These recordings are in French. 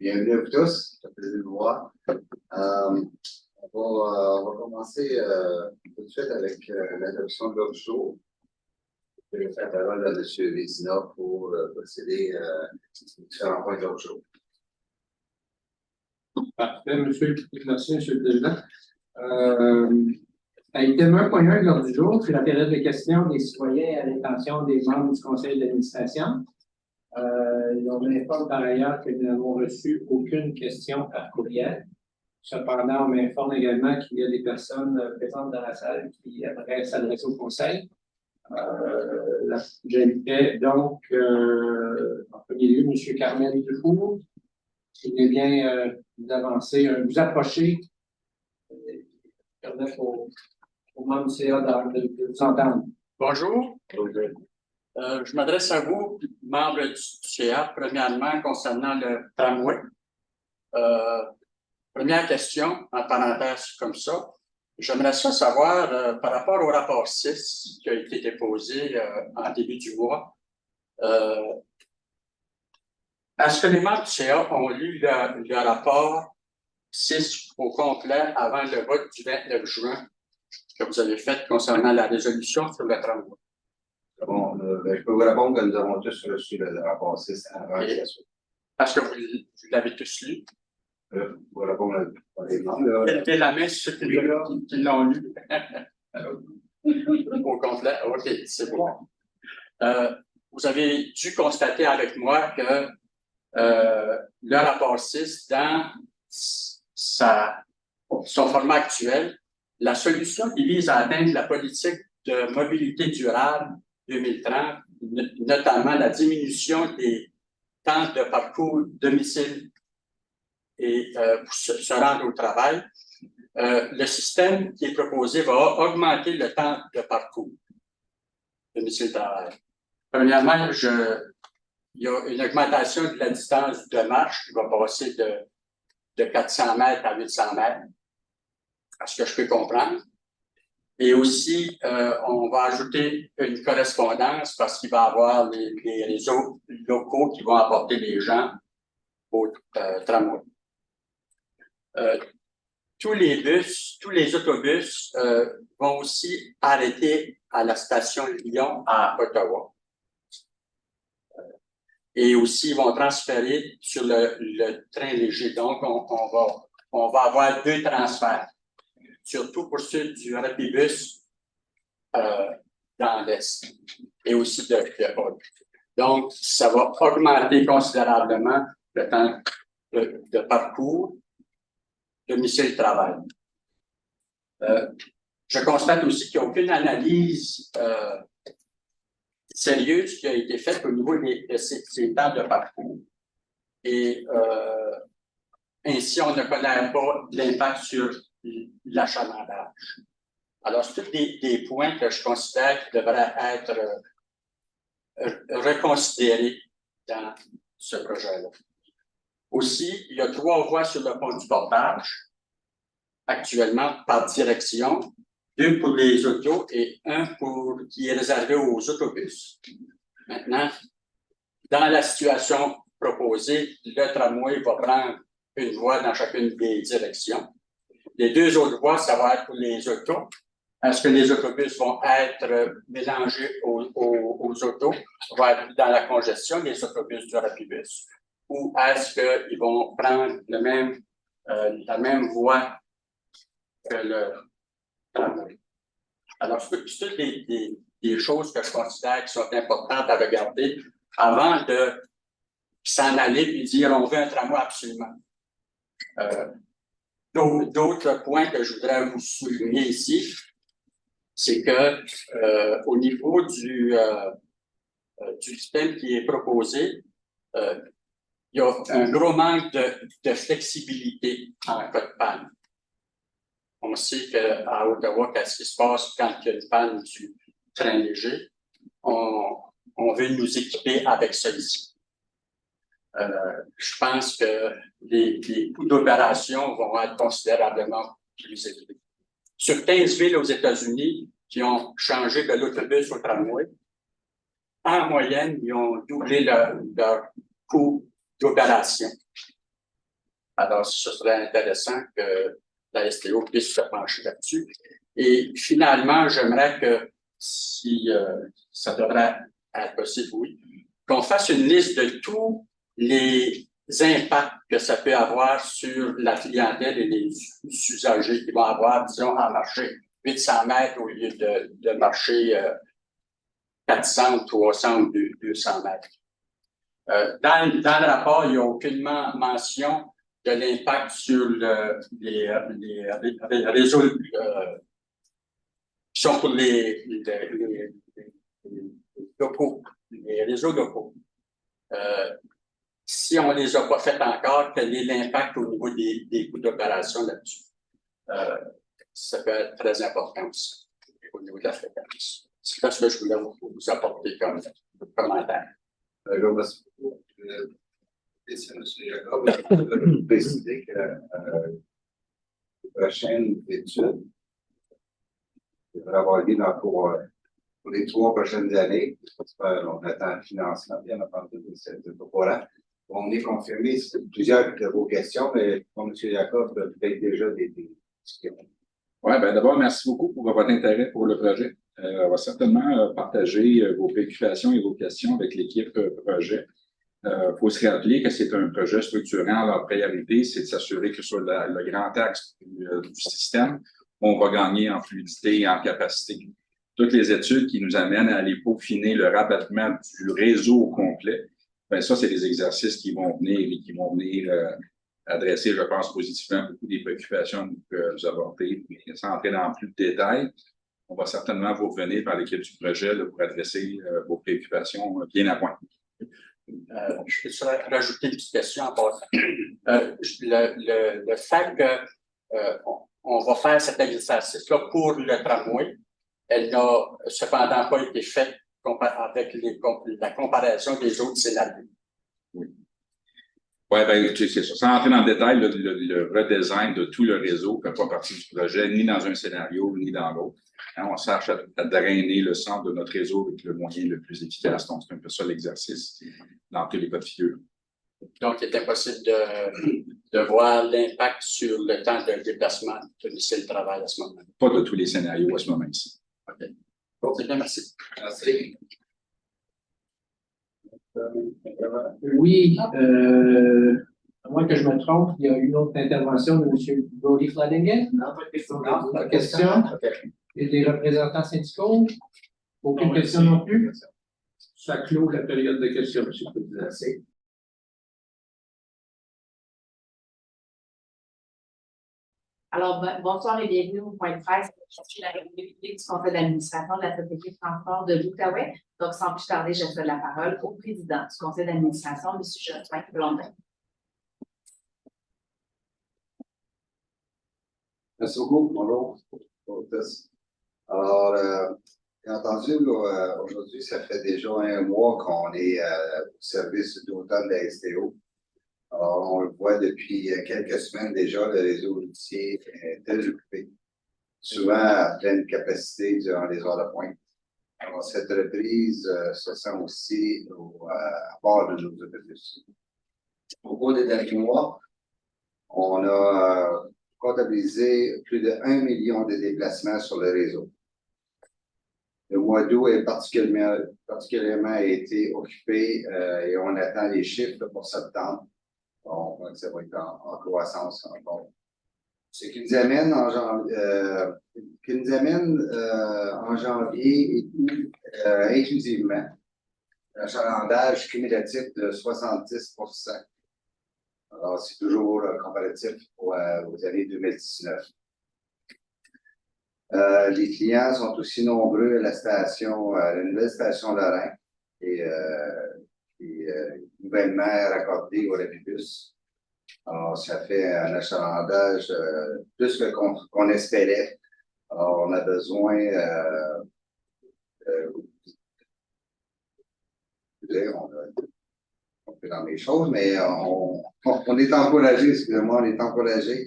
Bienvenue à vous tous, ça fait plaisir de vous voir. On va commencer tout de suite avec l'adoption de l'ordre du jour. Je vais faire la parole à M. Vézina pour procéder aux différents points de l'ordre du jour. Parfait, merci, Monsieur le Président. Item 1.1 de l'ordre du jour, c'est la période de questions des citoyens à l'intention des membres du conseil d'administration. On m'informe par ailleurs que nous n'avons reçu aucune question par courriel. Cependant, on m'informe également qu'il y a des personnes présentes dans la salle qui aimeraient s'adresser au conseil. J'invitais donc, en premier lieu, M. Carmel Dufour, qui veut bien vous avancer, vous approcher, permettre aux membres du CA de vous entendre. Bonjour. Je m'adresse à vous, membres du CA, premièrement concernant le tramway. Première question, en parenthèse comme ça. J'aimerais savoir, par rapport au rapport 6 qui a été déposé en début du mois, est-ce que les membres du CA ont lu le rapport 6 au complet avant le vote du 29 juin que vous avez fait concernant la résolution sur le tramway? Bon, je peux vous répondre que nous avons tous reçu le rapport 6 avant. Est-ce que vous l'avez tous lu? Vous répondre Levez la main sur ceux qui l'ont lu. Au complet. OK, c'est bon. Vous avez dû constater avec moi que le rapport 6, dans son format actuel, la solution qui vise à atteindre la politique de mobilité durable 2030, notamment la diminution des temps de parcours domicile et pour se rendre au travail, le système qui est proposé va augmenter le temps de parcours domicile-travail. Premièrement, il y a une augmentation de la distance de marche qui va passer de 400 mètres à 800 mètres, à ce que je peux comprendre. Et aussi, on va ajouter une correspondance parce qu'il va y avoir les réseaux locaux qui vont apporter les gens au tramway. Tous les autobus vont aussi arrêter à la station Lyon à Ottawa. Et aussi, ils vont transférer sur le train léger. Donc, on va avoir 2 transferts, surtout pour ceux du Rapibus dans l'Est et aussi de Haute. Donc, ça va augmenter considérablement le temps de parcours domicile-travail. Je constate aussi qu'il n'y a aucune analyse sérieuse qui a été faite au niveau de ces temps de parcours. Et ainsi, on ne connaît pas l'impact sur l'achalandage. Alors, c'est tous des points que je considère qui devraient être reconsidérés dans ce projet-là. Aussi, il y a 3 voies sur le pont du portage, actuellement par direction, 2 pour les autos et 1 qui est réservé aux autobus. Maintenant, dans la situation proposée, le tramway va prendre une voie dans chacune des directions. Les 2 autres voies, ça va être pour les autos. Est-ce que les autobus vont être mélangés aux autos, vont être dans la congestion des autobus du Rapibus? Ou est-ce qu'ils vont prendre la même voie que le tramway? Alors, c'est toutes des choses que je considère qui sont importantes à regarder avant de s'en aller et dire on veut un tramway absolument. D'autres points que je voudrais vous souligner ici, c'est que au niveau du système qui est proposé, il y a un gros manque de flexibilité en cas de panne. On sait qu'à Ottawa, qu'est-ce qui se passe quand il y a une panne du train léger? On veut nous équiper avec celui-ci. Je pense que les coûts d'opération vont être considérablement plus élevés. Sur 15 villes aux États-Unis qui ont changé de l'autobus au tramway, en moyenne, ils ont doublé leur coût d'opération. Alors, ce serait intéressant que la STO puisse se pencher là-dessus. Et finalement, j'aimerais que, si ça devrait être possible, oui, qu'on fasse une liste de tous les impacts que ça peut avoir sur la clientèle et les usagers qui vont avoir, disons, en marché 800 mètres au lieu de marcher 400 ou 300 ou 200 mètres. Dans le rapport, il n'y a aucunement mention de l'impact sur les réseaux qui sont pour les locaux, les réseaux locaux. Si on ne les a pas fait encore, quel est l'impact au niveau des coûts d'opération là-dessus? Ça peut être très important aussi au niveau de la fréquence. C'est ça que je voulais vous apporter comme commentaire. Merci beaucoup. C'est M. Jacob. Je veux préciser que les prochaines études devraient avoir lieu pour les 3 prochaines années. On attend le financement, bien entendu, de cette courant. On est confirmé plusieurs de vos questions, mais comme M. Jacob, peut-être déjà des questions. Oui, bien d'abord, merci beaucoup pour votre intérêt pour le projet. On va certainement partager vos préoccupations et vos questions avec l'équipe projet. Faut se rappeler que c'est un projet structurant. Leur priorité, c'est de s'assurer que sur le grand axe du système, on va gagner en fluidité et en capacité. Toutes les études qui nous amènent à aller peaufiner le rabattement du réseau au complet, bien ça, c'est des exercices qui vont venir adresser, je pense, positivement beaucoup des préoccupations que vous abordez. Mais sans entrer dans plus de détails, on va certainement vous revenir par l'équipe du projet là, pour adresser vos préoccupations bien à point. Je peux rajouter une petite question en passant. Le fait qu'on va faire cet exercice-là pour le tramway, elle n'a cependant pas été faite avec la comparaison des autres scénarios. Oui. Oui, bien, c'est ça. Sans entrer dans le détail, le redesign de tout le réseau ne fait pas partie du projet, ni dans un scénario, ni dans l'autre. On cherche à drainer le centre de notre réseau avec le moyen le plus efficace. Donc, c'est un peu ça l'exercice dans tous les cas de figure. Donc, il est impossible de voir l'impact sur le temps de déplacement de domicile-travail à ce moment-là. Pas de tous les scénarios à ce moment-ci. OK. Bon, c'est bien, merci. Merci. Oui, à moins que je me trompe, il y a une autre intervention de M. Brody Flanagan. Non, pas de question. Non, pas de question. Et des représentants syndicaux? Aucune question non plus? Ça clôt la période de questions, M. le Président. Alors, bonsoir et bienvenue au point de presse. Je suis la république du conseil d'administration de la Société de transport de l'Outaouais. Donc, sans plus tarder, je cède la parole au président du conseil d'administration, M. Jospin Blondin. Merci beaucoup. Bonjour. Alors, bien entendu, aujourd'hui, ça fait déjà un mois qu'on est au service d'automne de la STO. Alors, on le voit depuis quelques semaines déjà, le réseau routier est très occupé, souvent à pleine capacité durant les heures de pointe. Alors, cette reprise se sent aussi à bord de nos autobus. Au cours des derniers mois, on a comptabilisé plus de 1 million de déplacements sur le réseau. Le mois d'août est particulièrement été occupé et on attend les chiffres pour septembre. On voit que ça va être en croissance encore. Ce qui nous amène en janvier et août inclusivement un achalandage cumulatif de 70%. Alors, c'est toujours comparatif aux années 2019. Les clients sont aussi nombreux à la nouvelle station Lorrain et nouvellement raccordée au Rapidbus. Alors, ça fait un achalandage plus que qu'on espérait. Alors, on a besoin on fait dans les choses, mais on est encouragé, excusez-moi, on est encouragé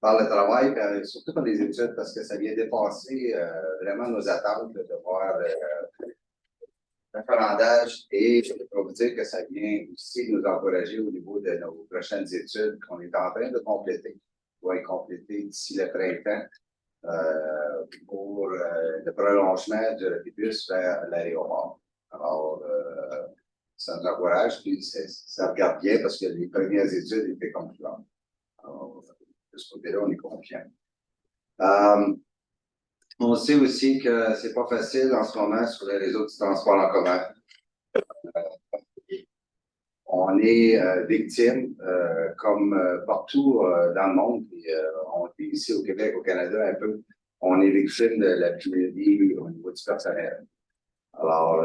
par le travail, surtout par les études, parce que ça vient dépasser vraiment nos attentes de voir l'achalandage et je peux vous dire que ça vient aussi nous encourager au niveau de nos prochaines études qu'on est en train de compléter. On va les compléter d'ici le printemps pour le prolongement de l'Autobus vers l'aéroport. Alors, ça nous encourage, puis ça regarde bien parce que les premières études étaient concluantes. Alors, de ce côté-là, on est confiant. On sait aussi que c'est pas facile en ce moment sur les réseaux de transport en commun. On est victime, comme partout dans le monde, puis on est ici au Québec, au Canada un peu, on est victime de la pénurie au niveau du personnel. Alors,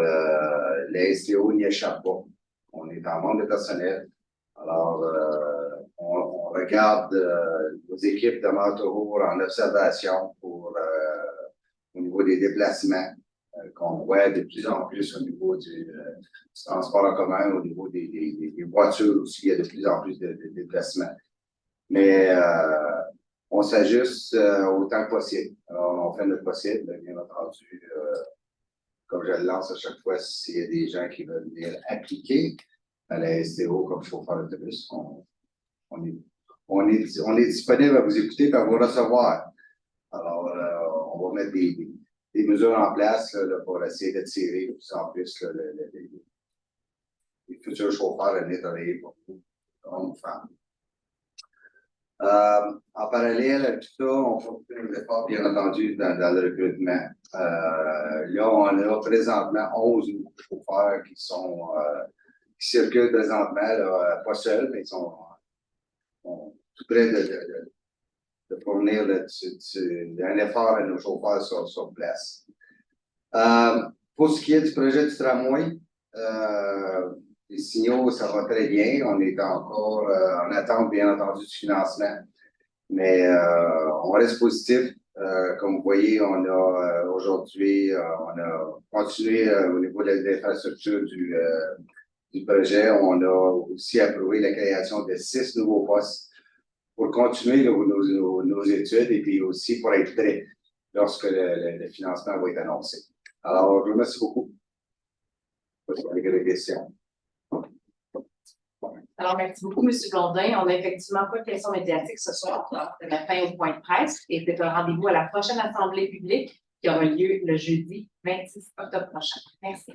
les STO n'y échappent pas. On est en manque de personnel. Alors, on regarde nos équipes de Mantour en observation pour au niveau des déplacements qu'on voit de plus en plus au niveau du transport en commun, au niveau des voitures aussi, il y a de plus en plus de déplacements. Mais on s'ajuste autant que possible. Alors, on fait notre possible, bien entendu. Comme je le lance à chaque fois, s'il y a des gens qui veulent venir appliquer à la STO comme chauffeur d'autobus, on est disponible à vous écouter et à vous recevoir. Alors, on va mettre des mesures en place là, pour essayer d'attirer de plus en plus là, les futurs chauffeurs à venir travailler pour nous, hommes ou femmes. En parallèle à tout ça, on fait un effort, bien entendu, dans le recrutement. Là, on a présentement 11 nouveaux chauffeurs qui circulent présentement, là, pas seuls, mais ils sont tout près de fournir un effort à nos chauffeurs sur place. Pour ce qui est du projet du tramway, les signaux, ça va très bien. On est encore en attente, bien entendu, du financement. Mais on reste positif. Comme vous voyez, on a aujourd'hui, on a continué au niveau de l'infrastructure du projet. On a aussi approuvé la création de 6 nouveaux postes pour continuer nos études et puis aussi pour être prêt lorsque le financement va être annoncé. Alors, je vous remercie beaucoup. Avec des questions. Alors, merci beaucoup, M. Blondin. On n'a effectivement pas de questions médiatiques ce soir. On met fin au point de presse et c'est un rendez-vous à la prochaine assemblée publique qui aura lieu le jeudi 26 octobre prochain. Merci.